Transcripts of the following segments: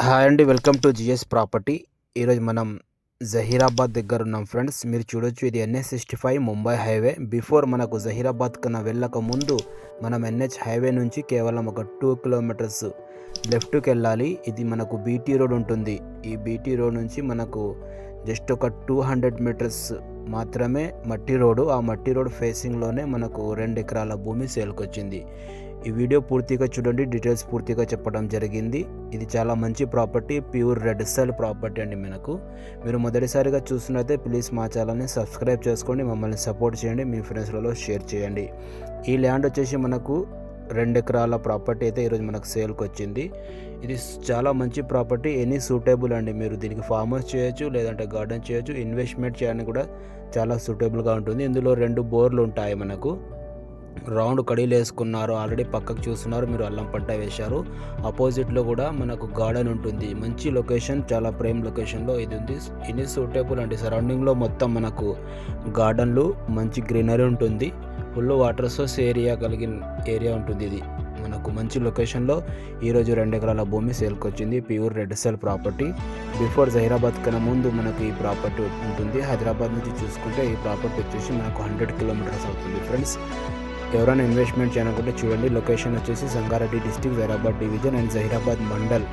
Hi అండి, welcome to GS property. ఈరోజు మనం జహీరాబాద్ దగ్గర ఉన్నాం ఫ్రెండ్స్. మీరు చూడొచ్చు, ఇది NH65 ముంబై హైవే. బిఫోర్ మనకు జహీరాబాద్ కన్నా వెళ్ళక ముందు మనం NH హైవే నుంచి కేవలం ఒక 2 కిలోమీటర్స్ లెఫ్ట్కి వెళ్ళాలి. ఇది మనకు బీటీ రోడ్ ఉంటుంది. ఈ బీటీ రోడ్ నుంచి మనకు జస్ట్ ఒక 200 మీటర్స్ మాత్రమే మట్టి రోడ్డు. ఆ మట్టి రోడ్ ఫేసింగ్లోనే మనకు 2 ఎకరాల భూమి సేల్కి వచ్చింది. ఈ వీడియో పూర్తిగా చూడండి, డీటెయిల్స్ పూర్తిగా చెప్పడం జరిగింది. ఇది చాలా మంచి property, pure red cell property అండి. మీరు మొదటిసారిగా చూస్తున్నట్లయితే ప్లీజ్ మా ఛానల్ని సబ్స్క్రైబ్ చేసుకోండి, మమ్మల్ని సపోర్ట్ చేయండి, మీ ఫ్రెండ్స్లలో షేర్ చేయండి. ఈ ల్యాండ్ వచ్చేసి మనకు 2 ఎకరాల ప్రాపర్టీ అయితే ఈరోజు మనకు సేల్కి వచ్చింది. ఇది చాలా మంచి ప్రాపర్టీ, ఎనీ సూటబుల్ అండి. మీరు దీనికి ఫామ్ హౌస్ చేయొచ్చు, లేదంటే గార్డెన్ చేయొచ్చు, ఇన్వెస్ట్మెంట్ చేయడానికి కూడా చాలా సూటబుల్గా ఉంటుంది. ఇందులో 2 బోర్లు ఉంటాయి. మనకు రౌండ్ కడీలు వేసుకున్నారు, ఆల్రెడీ పక్కకు చూస్తున్నారు, మీరు అల్లం పంట వేశారు. ఆపోజిట్లో కూడా మనకు గార్డెన్ ఉంటుంది. మంచి లొకేషన్, చాలా ప్రైమ్ లొకేషన్లో ఇది ఉంది. ఇది సూటబుల్ అండి. సరౌండింగ్లో మొత్తం మనకు గార్డెన్లు, మంచి గ్రీనరీ ఉంటుంది, ఫుల్ వాటర్ సోర్స్ కలిగిన ఏరియా ఉంటుంది. ఇది మనకు మంచి లొకేషన్లో ఈరోజు 2 ఎకరాల భూమి సేల్కి వచ్చింది. Pure red cell property. Before Zaheerabad కన్నా ముందు మనకు ఈ ప్రాపర్టీ ఉంటుంది. హైదరాబాద్ నుంచి చూసుకుంటే ఈ ప్రాపర్టీ వచ్చేసి మనకు 100 కిలోమీటర్స్ అవుతుంది ఫ్రెండ్స్. ఎవరైనా ఇన్వెస్ట్మెంట్ చేయాలనుకుంటే చూడండి. లొకేషన్ వచ్చేసి Sangareddy district, Zaheerabad division and Zaheerabad mandal.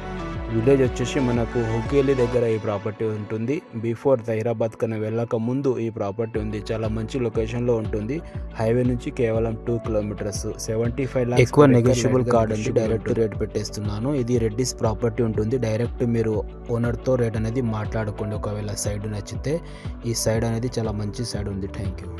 Village వచ్చేసి మనకు హుకేలి దగ్గర ఈ ప్రాపర్టీ ఉంటుంది. బిఫోర్ జహీరాబాద్ కన్నా వెళ్ళక ముందు ఈ ప్రాపర్టీ ఉంది. చాలా మంచి లొకేషన్లో ఉంటుంది. హైవే నుంచి కేవలం 2 కిలోమీటర్స్. 75 lakhs ఎక్కువ నెగోషియబుల్ కార్డ్ ఉంది. డైరెక్ట్ రేట్ పెట్టేస్తున్నాను. ఇది రెడ్డిస్ ప్రాపర్టీ ఉంటుంది. డైరెక్ట్ మీరు ఓనర్తో రేట్ అనేది మాట్లాడుకోండి. ఒకవేళ సైడ్ నచ్చితే, ఈ సైడ్ అనేది చాలా మంచి సైడ్ ఉంది. Thank you.